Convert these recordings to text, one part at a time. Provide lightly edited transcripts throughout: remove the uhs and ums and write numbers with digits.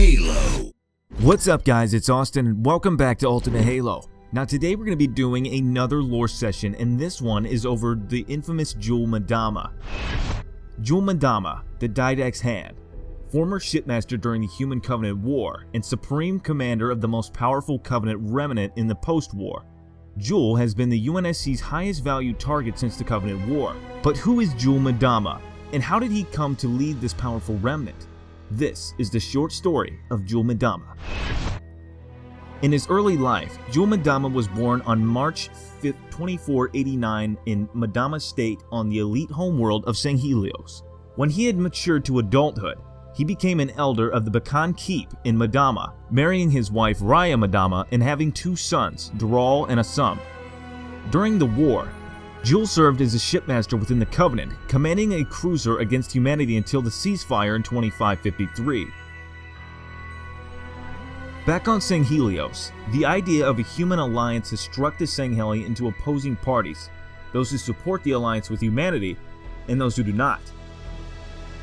Halo. What's up guys, it's Austin and welcome back to Ultimate Halo. Now today we're going to be doing another lore session, and this one is over the infamous Jul Mdama. Jul Mdama, the Didact's Hand, former shipmaster during the Human Covenant War and supreme commander of the most powerful Covenant remnant in the post-war. Jul has been the UNSC's highest valued target since the Covenant War. But who is Jul Mdama, and how did he come to lead this powerful remnant? This is the short story of Jul Mdama. In his early life, Jul Mdama was born on March 5, 2489 in Mdama State on the elite homeworld of Sangheili. When he had matured to adulthood, he became an elder of the Bakan Keep in Mdama, marrying his wife Raya Mdama and having two sons, Dural and Assam. During the war, Jul served as a shipmaster within the Covenant, commanding a cruiser against humanity until the ceasefire in 2553. Back on Sangheili, the idea of a human alliance has struck the Sangheili into opposing parties, those who support the alliance with humanity and those who do not.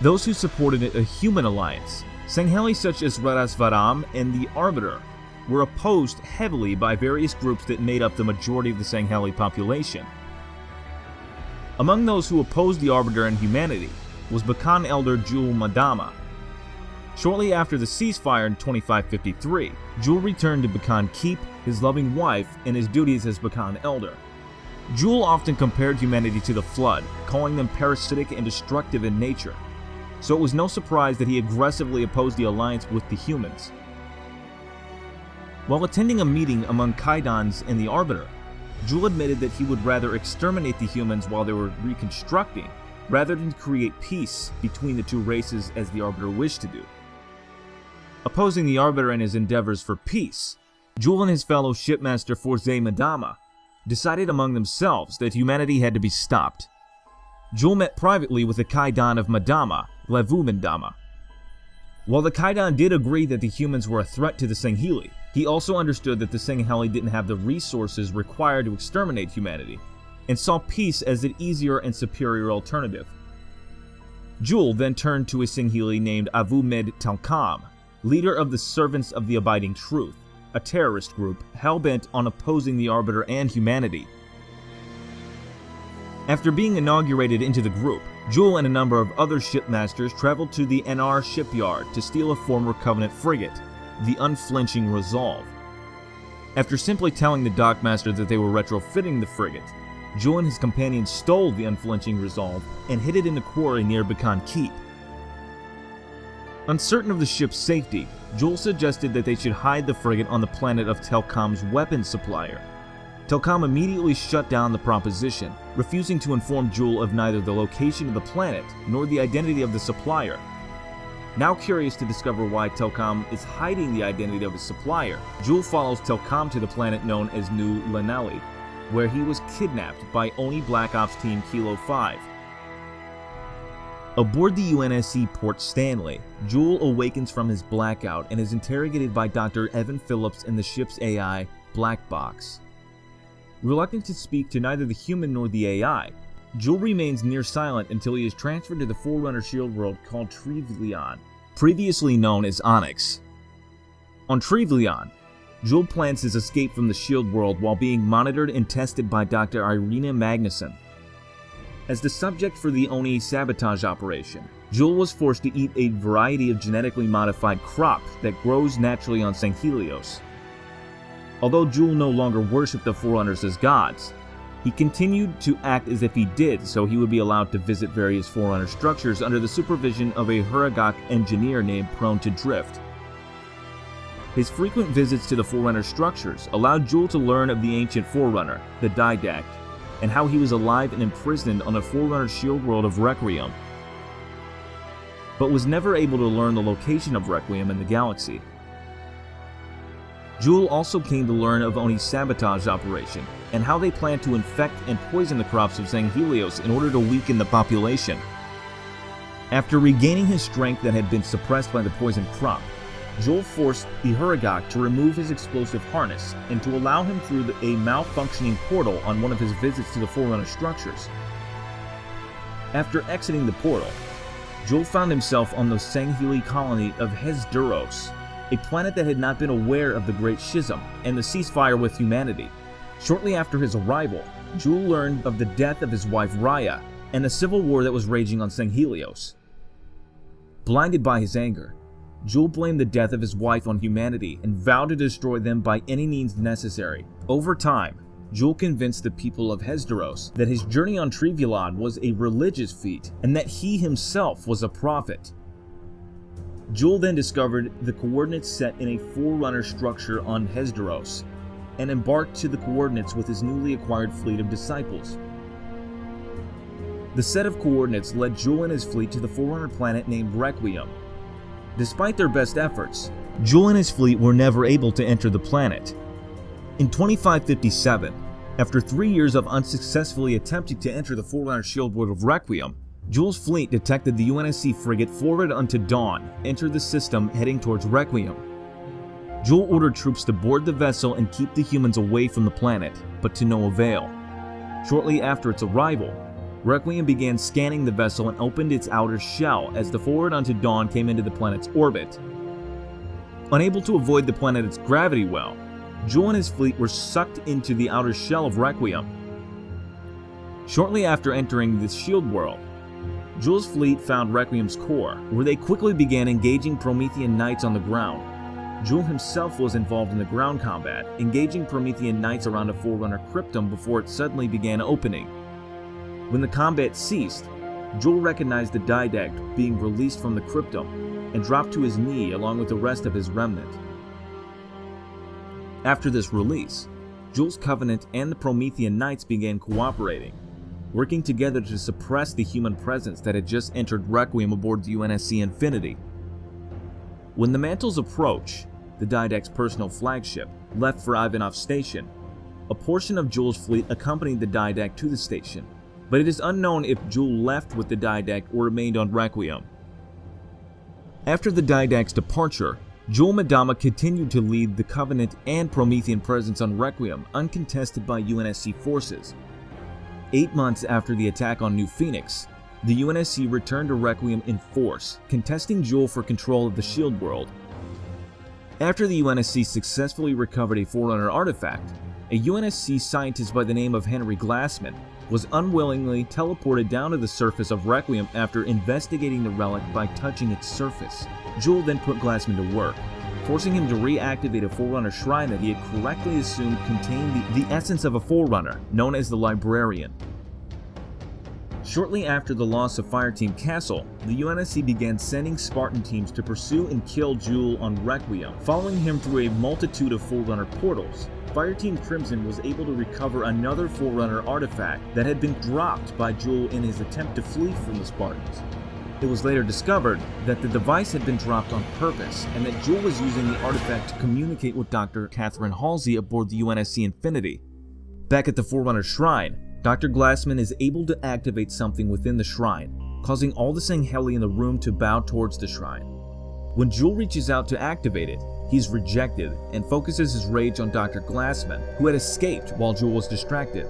Those who supported a human alliance, Sangheili such as Varam and the Arbiter, were opposed heavily by various groups that made up the majority of the Sangheili population. Among those who opposed the Arbiter and humanity was Bakan elder Jul Mdama. Shortly after the ceasefire in 2553, Jul returned to Bakan Keep, his loving wife, and his duties as Bakan elder. Jul often compared humanity to the Flood, calling them parasitic and destructive in nature, so it was no surprise that he aggressively opposed the alliance with the humans. While attending a meeting among Kaidans and the Arbiter, Jul admitted that he would rather exterminate the humans while they were reconstructing, rather than create peace between the two races as the Arbiter wished to do. Opposing the Arbiter in his endeavors for peace, Jul and his fellow shipmaster Forze Mdama decided among themselves that humanity had to be stopped. Jul met privately with the Kaidan of Mdama, Levu Mdama. While the Kaidan did agree that the humans were a threat to the Sangheili, he also understood that the Sangheili didn't have the resources required to exterminate humanity, and saw peace as an easier and superior alternative. Jul then turned to a Sangheili named Avu Med Talkam, leader of the Servants of the Abiding Truth, a terrorist group hell-bent on opposing the Arbiter and humanity. After being inaugurated into the group, Jul and a number of other shipmasters traveled to the NR shipyard to steal a former Covenant frigate, the Unflinching Resolve. After simply telling the dockmaster that they were retrofitting the frigate, Jul and his companions stole the Unflinching Resolve and hid it in a quarry near Bakan Keep. Uncertain of the ship's safety, Jul suggested that they should hide the frigate on the planet of Telkam's weapons supplier. Telkam immediately shut down the proposition, refusing to inform Jul of neither the location of the planet nor the identity of the supplier. Now curious to discover why Telkam is hiding the identity of his supplier, Jul follows Telkam to the planet known as New Lanelli, where he was kidnapped by Oni Black Ops Team Kilo 5. Aboard the UNSC Port Stanley, Jul awakens from his blackout and is interrogated by Dr. Evan Phillips and the ship's AI, Black Box. Reluctant to speak to neither the human nor the AI, Jul remains near silent until he is transferred to the Forerunner shield world called Trevlion, previously known as Onyx. On Trevlion, Jul plans his escape from the shield world while being monitored and tested by Dr. Irina Magnuson. As the subject for the Oni sabotage operation, Jul was forced to eat a variety of genetically modified crop that grows naturally on Sangheili. Although Jul no longer worshipped the Forerunners as gods, he continued to act as if he did, so he would be allowed to visit various Forerunner structures under the supervision of a Huragok engineer named Prone to Drift. His frequent visits to the Forerunner structures allowed Jul to learn of the ancient Forerunner, the Didact, and how he was alive and imprisoned on the Forerunner shield world of Requiem, but was never able to learn the location of Requiem in the galaxy. Jul also came to learn of Oni's sabotage operation, and how they plan to infect and poison the crops of Sangheili in order to weaken the population. After regaining his strength that had been suppressed by the poisoned crop, Jul forced the Huragok to remove his explosive harness and to allow him through a malfunctioning portal on one of his visits to the Forerunner structures. After exiting the portal, Jul found himself on the Sangheili colony of Hezduros, a planet that had not been aware of the Great Schism and the ceasefire with humanity. Shortly after his arrival, Jul learned of the death of his wife Raya and the civil war that was raging on Sangheili. Blinded by his anger, Jul blamed the death of his wife on humanity and vowed to destroy them by any means necessary. Over time, Jul convinced the people of Hesderos that his journey on Trevelyan was a religious feat and that he himself was a prophet. Jul then discovered the coordinates set in a forerunner structure on Hesderos and embarked to the coordinates with his newly acquired fleet of disciples. The set of coordinates led Jul and his fleet to the forerunner planet named Requiem. Despite their best efforts, Jul and his fleet were never able to enter the planet. In 2557, after 3 years of unsuccessfully attempting to enter the forerunner shield world of Requiem, Jul's fleet detected the UNSC frigate Forward Unto Dawn enter the system heading towards Requiem. Jul ordered troops to board the vessel and keep the humans away from the planet, but to no avail. Shortly after its arrival, Requiem began scanning the vessel and opened its outer shell as the Forward Unto Dawn came into the planet's orbit. Unable to avoid the planet's gravity well, Jul and his fleet were sucked into the outer shell of Requiem. Shortly after entering the shield world, Jul's fleet found Requiem's core, where they quickly began engaging Promethean knights on the ground. Jul himself was involved in the ground combat, engaging Promethean knights around a Forerunner cryptum before it suddenly began opening. When the combat ceased, Jul recognized the didact being released from the cryptum and dropped to his knee along with the rest of his remnant. After this release, Jul's Covenant and the Promethean Knights began cooperating, working together to suppress the human presence that had just entered Requiem aboard the UNSC Infinity. When the Mantles approach, the Didact's personal flagship, left for Ivanov Station, a portion of Jul's fleet accompanied the Didact to the station, but it is unknown if Jul left with the Didact or remained on Requiem. After the Didact's departure, Jul Mdama continued to lead the Covenant and Promethean presence on Requiem uncontested by UNSC forces. 8 months after the attack on New Phoenix, the UNSC returned to Requiem in force, contesting Jul for control of the Shield World. After the UNSC successfully recovered a Forerunner artifact, a UNSC scientist by the name of Henry Glassman was unwillingly teleported down to the surface of Requiem after investigating the relic by touching its surface. Jul then put Glassman to work, forcing him to reactivate a Forerunner shrine that he had correctly assumed contained the essence of a Forerunner, known as the Librarian. Shortly after the loss of Fireteam Castle, the UNSC began sending Spartan teams to pursue and kill Jul on Requiem, following him through a multitude of Forerunner portals. Fireteam Crimson was able to recover another Forerunner artifact that had been dropped by Jul in his attempt to flee from the Spartans. It was later discovered that the device had been dropped on purpose and that Jul was using the artifact to communicate with Dr. Catherine Halsey aboard the UNSC Infinity. Back at the Forerunner Shrine, Dr. Glassman is able to activate something within the shrine, causing all the Sangheili in the room to bow towards the shrine. When Jul reaches out to activate it, he's rejected and focuses his rage on Dr. Glassman, who had escaped while Jul was distracted.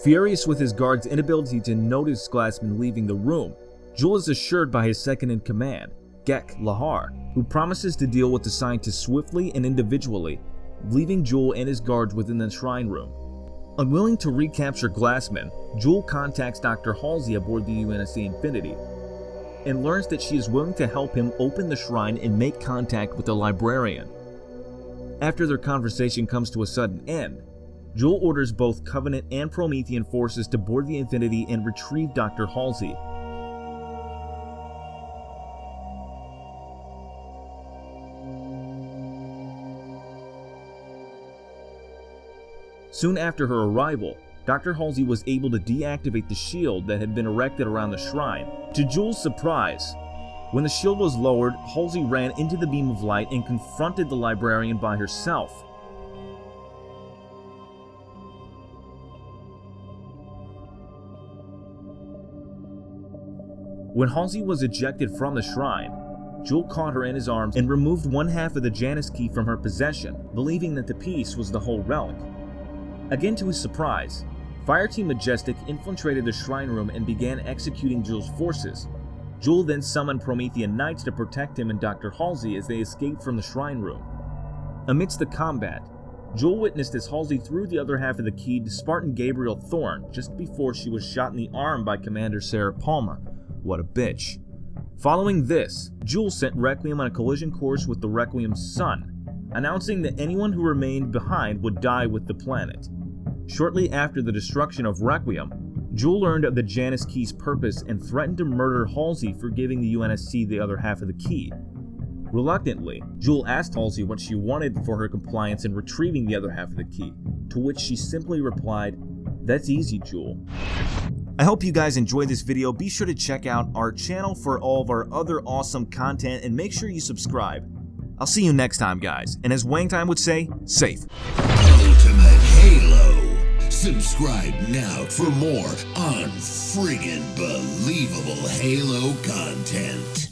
Furious with his guard's inability to notice Glassman leaving the room, Jul is assured by his second-in-command, Gek Lahar, who promises to deal with the scientist swiftly and individually, leaving Jul and his guards within the shrine room. Unwilling to recapture Glassman, Jul contacts Dr. Halsey aboard the UNSC Infinity and learns that she is willing to help him open the shrine and make contact with the Librarian. After their conversation comes to a sudden end, Jul orders both Covenant and Promethean forces to board the Infinity and retrieve Dr. Halsey. Soon after her arrival, Dr. Halsey was able to deactivate the shield that had been erected around the shrine. To Jul's surprise, when the shield was lowered, Halsey ran into the beam of light and confronted the Librarian by herself. When Halsey was ejected from the shrine, Jul caught her in his arms and removed one half of the Janus key from her possession, believing that the piece was the whole relic. Again to his surprise, Fireteam Majestic infiltrated the shrine room and began executing Jul's forces. Jul then summoned Promethean Knights to protect him and Dr. Halsey as they escaped from the shrine room. Amidst the combat, Jul witnessed as Halsey threw the other half of the key to Spartan Gabriel Thorne just before she was shot in the arm by Commander Sarah Palmer. What a bitch. Following this, Jul sent Requiem on a collision course with the Requiem's sun, announcing that anyone who remained behind would die with the planet. Shortly after the destruction of Requiem, Jul learned of the Janus Key's purpose and threatened to murder Halsey for giving the UNSC the other half of the key. Reluctantly, Jul asked Halsey what she wanted for her compliance in retrieving the other half of the key, to which she simply replied, "That's easy, Jul." I hope you guys enjoyed this video. Be sure to check out our channel for all of our other awesome content and make sure you subscribe. I'll see you next time, guys, and as Wang Time would say, safe. Ultimate Halo. Subscribe now for more unfriggin' believable Halo content.